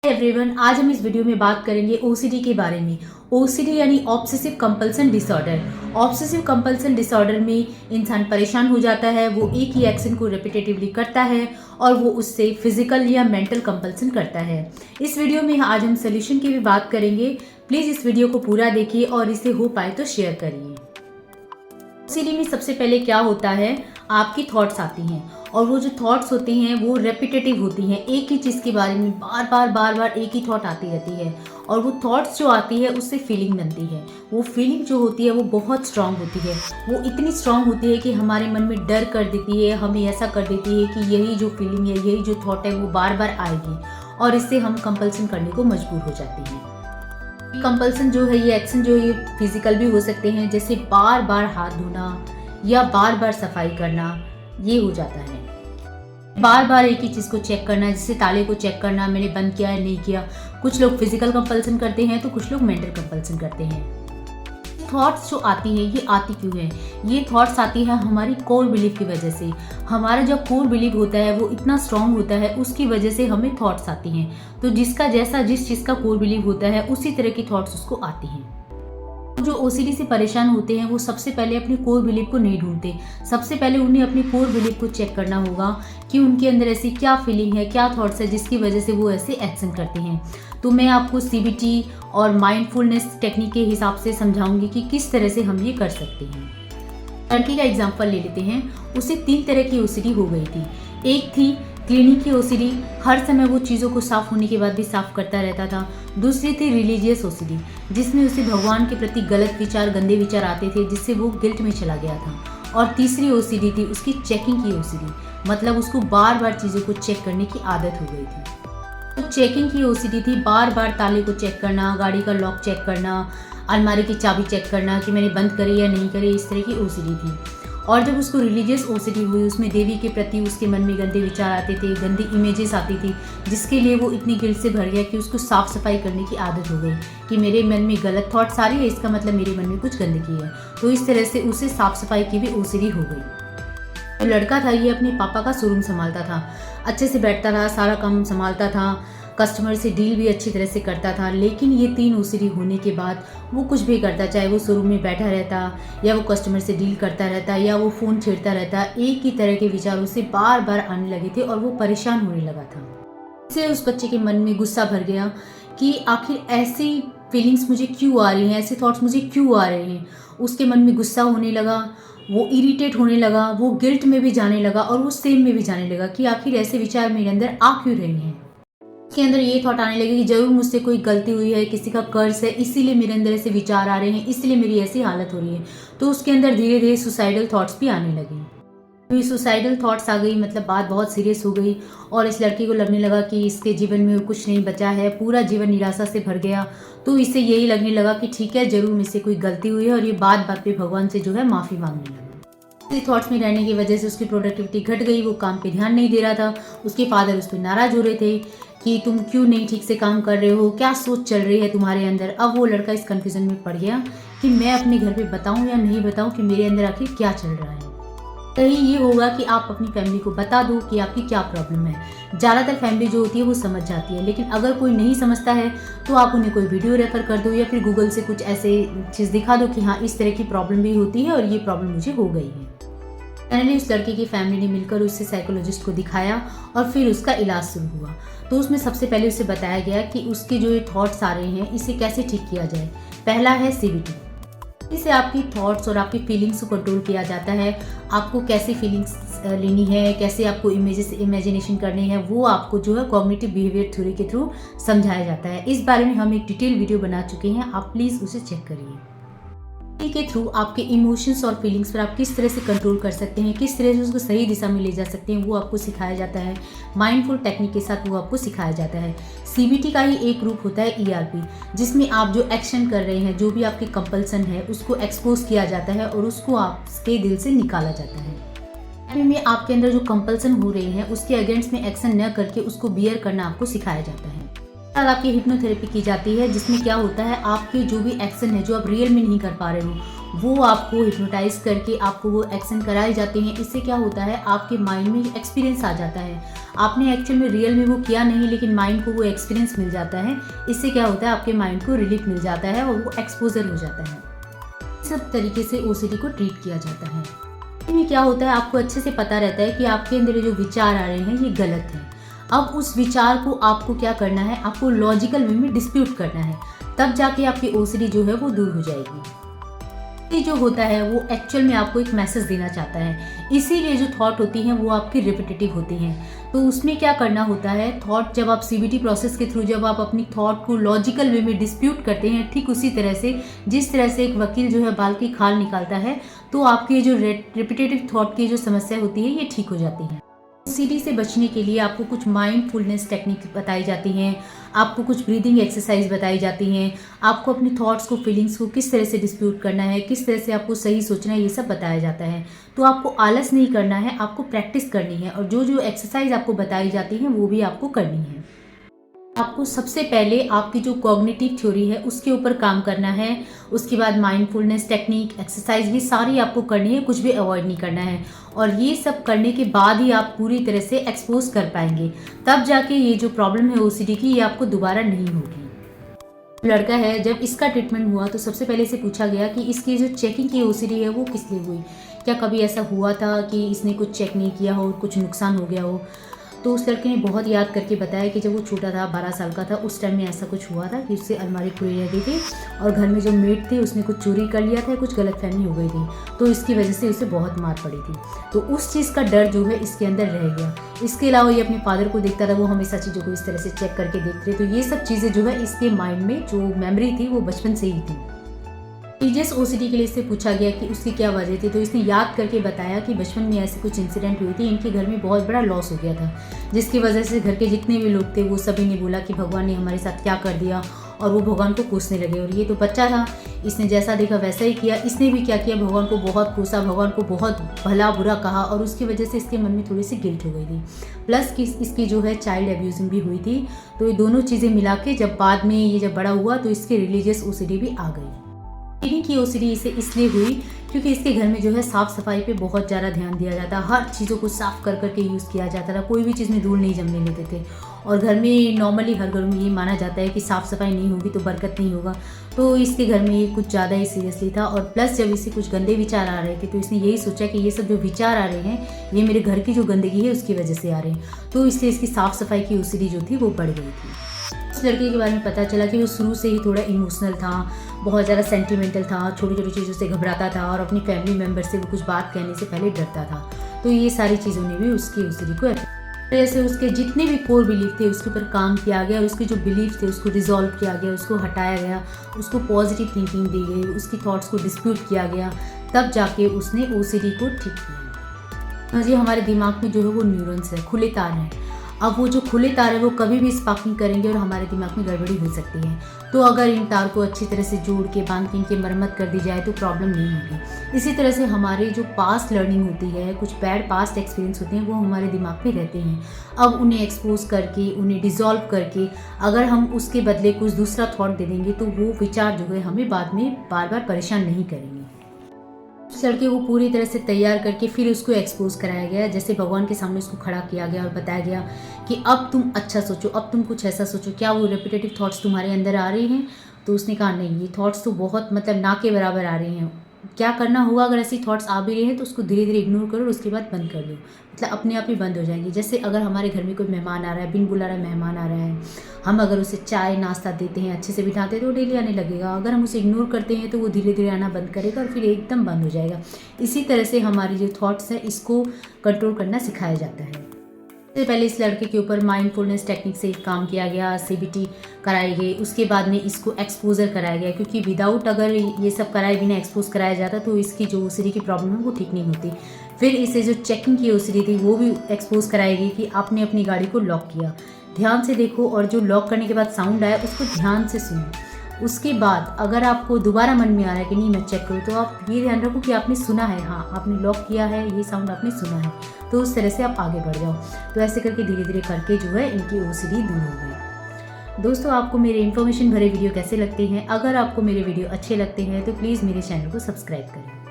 Everyone, आज हम इस वीडियो में बात करेंगे ओसीडी के बारे में। ओसीडी यानी obsessive compulsion disorder. Obsessive compulsion disorder में इंसान परेशान हो जाता है, वो एक ही एक्शन को रिपीटेटिवली करता है और वो उससे फिजिकल या मेंटल कंपल्सन करता है। इस वीडियो में आज हम सोल्यूशन की भी बात करेंगे। प्लीज़ इस वीडियो को पूरा देखिए और इसे हो पाए तो शेयर करिए। ओसीडी में सबसे पहले क्या होता है, आपकी थॉट्स आती हैं और वो जो थॉट्स होती हैं वो रेपिटेटिव होती हैं। एक ही चीज़ के बारे में बार बार एक ही थॉट आती रहती है और वो थॉट्स जो आती है उससे फीलिंग बनती है। वो फीलिंग जो होती है वो बहुत स्ट्रांग होती है। वो इतनी स्ट्रांग होती है कि हमारे मन में डर कर देती है, हमें ऐसा कर देती है कि यही जो फीलिंग है, यही जो थॉट है वो बार बार आएगी और इससे हम कंपल्सन करने को मजबूर हो जाते हैं। कंपल्सन जो है, ये एक्शन जो है, ये फिजिकल भी हो सकते हैं, जैसे बार बार हाथ धोना या बार बार सफाई करना, ये हो जाता है। बार बार एक ही चीज़ को चेक करना, जैसे ताले को चेक करना, मैंने बंद किया है नहीं किया। कुछ लोग फिजिकल कंपल्सन करते हैं तो कुछ लोग मेंटल कंपल्सन करते हैं। थॉट्स जो आती है ये आती क्यों है? ये थॉट्स आती है हमारी कोर बिलीफ की वजह से। हमारा जो कोर बिलीफ होता है वो इतना स्ट्रांग होता है, उसकी वजह से हमें थॉट्स आती हैं। तो जिसका जैसा जिस चीज़ का कोर बिलीफ होता है उसी तरह की थॉट्स उसको आती हैं। जो ओसीडी से परेशान होते हैं वो सबसे पहले अपने कोर बिलीफ को नहीं ढूंढते। सबसे पहले उन्हें अपने कोर बिलीफ को चेक करना होगा कि उनके अंदर ऐसी क्या फीलिंग है, क्या थॉट्स है जिसकी वजह से वो ऐसे एक्शन करते हैं। तो मैं आपको सीबीटी और माइंडफुलनेस टेक्निक के हिसाब से समझाऊंगी कि किस तरह से हम ये कर सकते हैं। लड़की का एग्जाम्पल ले लेते हैं। उसे 3 तरह की ओसीडी हो गई थी। एक थी क्लीनिंग की ओसीडी, हर समय वो चीज़ों को साफ होने के बाद भी साफ करता रहता था। दूसरी थी रिलीजियस ओसीडी, जिसमें उसे भगवान के प्रति गलत विचार, गंदे विचार आते थे, जिससे वो गिल्ट में चला गया था। और तीसरी ओसीडी थी उसकी चेकिंग की ओसीडी, मतलब उसको बार बार चीज़ों को चेक करने की आदत हो गई थी। तो चेकिंग की ओसीडी थी बार बार ताले को चेक करना, गाड़ी का लॉक चेक करना, अलमारी की चाबी चेक करना कि मैंने बंद करी या नहीं करी, इस तरह की ओसीडी थी। और जब उसको रिलीजियस ओसीडी हुई, उसमें देवी के प्रति उसके मन में गंदे विचार आते थे, गंदी इमेजेस आती थी, जिसके लिए वो इतनी गिल्ट से भर गया कि उसको साफ सफाई करने की आदत हो गई कि मेरे मन में गलत थॉट्स आ रही है, इसका मतलब मेरे मन में कुछ गंदगी है। तो इस तरह से उसे साफ सफाई की भी ओसीडी हो गई। तो लड़का था, ये अपने पापा का शोरूम संभालता था, अच्छे से बैठता था, सारा काम संभालता था, कस्टमर से डील भी अच्छी तरह से करता था। लेकिन ये 3 ओसीडी होने के बाद वो कुछ भी करता, चाहे वो शोरूम में बैठा रहता या वो कस्टमर से डील करता रहता या वो फ़ोन छेड़ता रहता, एक ही तरह के विचार उसे बार बार आने लगे थे और वो परेशान होने लगा था। इससे उस बच्चे के मन में गुस्सा भर गया कि आखिर ऐसी फीलिंग्स मुझे क्यों आ रही हैं, ऐसे थॉट्स मुझे क्यों आ रहे हैं। उसके मन में गुस्सा होने लगा, वो इरिटेट होने लगा, वो गिल्ट में भी जाने लगा और वो सेम में भी जाने लगा कि आखिर ऐसे विचार मेरे अंदर आ क्यों रहे हैं। उसके अंदर ये थॉट आने लगे कि जरूर मुझसे कोई गलती हुई है, किसी का कर्ज है, इसीलिए मेरे अंदर ऐसे विचार आ रहे हैं, इसलिए मेरी ऐसी हालत हो रही है। तो उसके अंदर धीरे धीरे सुसाइडल थॉट्स भी आने लगे। तो ये सुसाइडल थॉट्स आ गई, मतलब बात बहुत सीरियस हो गई और इस लड़की को लगने लगा कि इसके जीवन में कुछ नहीं बचा है, पूरा जीवन निराशा से भर गया। तो इसे यही लगने लगा कि ठीक है, जरूर मुझसे कोई गलती हुई है और ये बात बात पे भगवान से जो है माफ़ी मांगने लगा। इस थॉट्स में रहने की वजह से उसकी प्रोडक्टिविटी घट गई, वो काम पे ध्यान नहीं दे रहा था। उसके फादर उस पर नाराज़ हो रहे थे कि तुम क्यों नहीं ठीक से काम कर रहे हो, क्या सोच चल रही है तुम्हारे अंदर। अब वो लड़का इस कन्फ्यूजन में पड़ गया कि मैं अपने घर पे बताऊं या नहीं बताऊं कि मेरे अंदर आखिर क्या चल रहा है। कहीं ये होगा कि आप अपनी फैमिली को बता दो कि आपकी क्या प्रॉब्लम है। ज़्यादातर फैमिली जो होती है वो समझ जाती है, लेकिन अगर कोई नहीं समझता है तो आप उन्हें कोई वीडियो रेफर कर दो या फिर गूगल से कुछ ऐसे चीज़ दिखा दो कि हाँ, इस तरह की प्रॉब्लम भी होती है और ये प्रॉब्लम मुझे हो गई है। फाइनली उस लड़की की फैमिली ने मिलकर उससे साइकोलॉजिस्ट को दिखाया और फिर उसका इलाज शुरू हुआ। तो उसमें सबसे पहले उसे बताया गया कि उसके जो ये थॉट्स आ रहे हैं इसे कैसे ठीक किया जाए। पहला है सीबीटी। इससे आपकी थॉट्स और आपकी फीलिंग्स को कंट्रोल किया जाता है। आपको कैसी फीलिंग्स लेनी है, कैसे आपको इमेजिनेशन करनी है, वो आपको जो है कॉग्निटिव बिहेवियर थ्योरी के थ्रू समझाया जाता है। इस बारे में हम एक डिटेल वीडियो बना चुके हैं, आप प्लीज़ उसे चेक करिए। के थ्रू आपके इमोशंस और फीलिंग्स पर आप किस तरह से कंट्रोल कर सकते हैं, किस तरह से उसको सही दिशा में ले जा सकते हैं, वो आपको सिखाया जाता है। माइंडफुल टेक्निक के साथ वो आपको सिखाया जाता है। सीबीटी का ही एक रूप होता है ईआरपी, जिसमें आप जो एक्शन कर रहे हैं, जो भी आपके कंपल्सन है, उसको एक्सपोज किया जाता है और उसको आपके दिल से निकाला जाता है। में आपके अंदर जो कंपल्सन हो रहे हैं उसके अगेंस्ट में एक्शन न करके उसको बियर करना आपको सिखाया जाता है। बाद आपकी हिप्नोथेरेपी की जाती है, जिसमें क्या होता है, आपके जो भी एक्शन है जो आप रियल में नहीं कर पा रहे हो वो आपको हिप्नोटाइज़ करके आपको वो एक्शन कराए जाते हैं। इससे क्या होता है, आपके माइंड में एक्सपीरियंस आ जाता है। आपने एक्चुअल में रियल में वो किया नहीं, लेकिन माइंड को वो एक्सपीरियंस मिल जाता है। इससे क्या होता है, आपके माइंड को रिलीफ मिल जाता है और वो एक्सपोज़र हो जाता है। इस सब तरीके से ओसीडी को ट्रीट किया जाता है। इसमें क्या होता है, आपको अच्छे से पता रहता है कि आपके अंदर जो विचार आ रहे हैं ये गलत है। अब उस विचार को आपको क्या करना है, आपको लॉजिकल वे में डिस्प्यूट करना है, तब जाके आपकी ओसीडी जो है वो दूर हो जाएगी। ये जो होता है वो एक्चुअल में आपको एक मैसेज देना चाहता है, इसीलिए जो थॉट होती हैं वो आपकी रिपीटेटिव होती हैं। तो उसमें क्या करना होता है, थॉट जब आप सीबीटी प्रोसेस के थ्रू जब आप अपनी थॉट को लॉजिकल वे में डिस्प्यूट करते हैं, ठीक उसी तरह से जिस तरह से एक वकील जो है बाल की खाल निकालता है, तो आपकी जो रिपीटेटिव थॉट की जो समस्या होती है ये ठीक हो जाती है। ओसीडी से बचने के लिए आपको कुछ माइंडफुलनेस टेक्निक बताई जाती हैं, आपको कुछ ब्रीदिंग एक्सरसाइज बताई जाती हैं, आपको अपनी थॉट्स को, फीलिंग्स को किस तरह से डिस्प्यूट करना है, किस तरह से आपको सही सोचना है, ये सब बताया जाता है। तो आपको आलस नहीं करना है, आपको प्रैक्टिस करनी है और जो जो एक्सरसाइज आपको बताई जाती हैं वो भी आपको करनी है। आपको सबसे पहले आपकी जो कॉग्निटिव थ्योरी है उसके ऊपर काम करना है, उसके बाद माइंडफुलनेस टेक्निक, एक्सरसाइज, ये सारी आपको करनी है, कुछ भी अवॉइड नहीं करना है। और ये सब करने के बाद ही आप पूरी तरह से एक्सपोज कर पाएंगे, तब जाके ये जो प्रॉब्लम है ओसीडी की, ये आपको दोबारा नहीं होगी। लड़का है, जब इसका ट्रीटमेंट हुआ तो सबसे पहले से पूछा गया कि इसकी जो चेकिंग की ओसीडी है वो किस लिए हुई, क्या कभी ऐसा हुआ था कि इसने कुछ चेक नहीं किया हो, कुछ नुकसान हो गया हो। तो उस लड़के ने बहुत याद करके बताया कि जब वो छोटा था, 12 साल का था, उस टाइम में ऐसा कुछ हुआ था कि उससे अलमारी खुली रह गई थी और घर में जो मेड थे उसने कुछ चोरी कर लिया था, कुछ गलतफहमी हो गई थी, तो इसकी वजह से उसे बहुत मार पड़ी थी। तो उस चीज़ का डर जो है इसके अंदर रह गया। इसके अलावा ये अपने फादर को देखता था, वो हमेशा चीज़ों को इस तरह से चेक करके देखते थे। तो ये सब चीज़ें जो है इसके माइंड में जो मेमोरी थी वो बचपन से ही थी। टीजीएस ओसीडी के लिए इससे पूछा गया कि उसकी क्या वजह थी, तो इसने याद करके बताया कि बचपन में ऐसे कुछ इंसिडेंट हुई थी, इनके घर में बहुत बड़ा लॉस हो गया था, जिसकी वजह से घर के जितने भी लोग थे वो सभी ने बोला कि भगवान ने हमारे साथ क्या कर दिया, और वो भगवान को कोसने लगे। और ये तो बच्चा था, इसने जैसा देखा वैसा ही किया। इसने भी क्या किया, भगवान को बहुत कोसा, भगवान को बहुत भला बुरा कहा, और उसकी वजह से इसके मन में थोड़ी सी गिल्ट हो गई थी। प्लस कि इसकी जो है चाइल्ड एब्यूजिंग भी हुई थी। तो ये दोनों चीज़ें मिला के जब बाद में ये जब बड़ा हुआ तो इसके रिलीजियस ओसीडी भी आ गई। की ओसीडी इसे इसलिए हुई क्योंकि इसके घर में जो है साफ़ सफाई पे बहुत ज़्यादा ध्यान दिया जाता, हर चीज़ों को साफ़ कर करके यूज़ किया जाता था, कोई भी चीज़ में धूल नहीं जमने देते थे। और घर में नॉर्मली हर घर में ये माना जाता है कि साफ़ सफाई नहीं होगी तो बरकत नहीं होगा। तो इसके घर में ये कुछ ज़्यादा ही सीरियसली था। और प्लस जब इसे कुछ गंदे विचार आ रहे थे तो इसने यही सोचा कि ये सब जो विचार आ रहे हैं ये मेरे घर की जो गंदगी है उसकी वजह से आ रहे हैं। तो इसलिए इसकी साफ़ सफाई की ओसीडी जो थी वो बढ़ गई थी। उस लड़के के बारे में पता चला कि वो शुरू से ही थोड़ा इमोशनल था, बहुत ज़्यादा सेंटिमेंटल था, छोटी छोटी चीज़ों से घबराता था और अपनी फैमिली मेम्बर से वो कुछ बात कहने से पहले डरता था। तो ये सारी चीज़ों ने भी उसकी ओसीडी को जैसे उसके जितने भी कोर बिलीफ थे उसके ऊपर काम किया गया, और उसके जो बिलीफ थे उसको रिजॉल्व किया गया, उसको हटाया गया, उसको पॉजिटिव थिंकिंग दी गई, उसकी थॉट्स को डिस्प्यूट किया गया, तब जाके उसने ओसीडी को ठीक किया। जी हमारे दिमाग में जो है वो न्यूरॉन्स है, खुले तार हैं। अब वो जो खुले तार है वो कभी भी स्पार्किंग करेंगे और हमारे दिमाग में गड़बड़ी हो सकती है। तो अगर इन तार को अच्छी तरह से जोड़ के बांध के इनकी मरम्मत कर दी जाए तो प्रॉब्लम नहीं होगी। इसी तरह से हमारे जो पास्ट लर्निंग होती है, कुछ बैड पास्ट एक्सपीरियंस होते हैं, वो हमारे दिमाग में रहते हैं। अब उन्हें एक्सपोज करके, उन्हें डिसॉल्व करके अगर हम उसके बदले कुछ दूसरा थॉट दे देंगे तो वो विचार जो है हमें बाद में बार बार परेशान नहीं करेंगे। उस लड़के को पूरी तरह से तैयार करके फिर उसको एक्सपोज कराया गया, जैसे भगवान के सामने उसको खड़ा किया गया और बताया गया कि अब तुम अच्छा सोचो, अब तुम कुछ ऐसा सोचो, क्या वो रेपिटेटिव थॉट्स तुम्हारे अंदर आ रही हैं। तो उसने कहा नहीं, ये थॉट्स तो बहुत मतलब ना के बराबर आ रही हैं। क्या करना होगा, अगर ऐसी थॉट्स आ भी रही हैं तो उसको धीरे धीरे इग्नोर करो और उसके बाद बंद कर दो, मतलब अपने आप ही बंद हो जाएंगी। जैसे अगर हमारे घर में कोई मेहमान आ रहा है, बिन बुलाया मेहमान आ रहा है, हम अगर उसे चाय नाश्ता देते हैं, अच्छे से बिठाते हैं तो वो डेली आने लगेगा। अगर हम उसे इग्नोर करते हैं तो वो धीरे धीरे आना बंद करेगा और फिर एकदम बंद हो जाएगा। इसी तरह से हमारी जो थॉट्स हैं इसको कंट्रोल करना सिखाया जाता है। सबसे पहले इस लड़के के ऊपर माइंडफुलनेस टेक्निक से काम किया गया, सीबीटी कराई गई, उसके बाद में इसको एक्सपोजर कराया गया, क्योंकि विदाउट अगर ये सब कराए बिना एक्सपोज कराया जाता तो इसकी जो ओसीडी की प्रॉब्लम है वो ठीक नहीं होती। फिर इसे जो चेकिंग की ओसीडी थी वो भी एक्सपोज कराएगी कि आपने अपनी गाड़ी को लॉक किया, ध्यान से देखो, और जो लॉक करने के बाद साउंड आया उसको ध्यान से सुनो। उसके बाद अगर आपको दोबारा मन में आ रहा है कि नहीं मैं चेक करूँ, तो आप ये ध्यान रखो कि आपने सुना है, हाँ आपने लॉक किया है, ये साउंड आपने सुना है, तो उस तरह से आप आगे बढ़ जाओ। तो ऐसे करके धीरे धीरे करके जो है इनकी ओसीडी दूर हो गई। दोस्तों, आपको मेरे इन्फॉर्मेशन भरे वीडियो कैसे लगते हैं? अगर आपको मेरे वीडियो अच्छे लगते हैं तो प्लीज़ मेरे चैनल को सब्सक्राइब करें।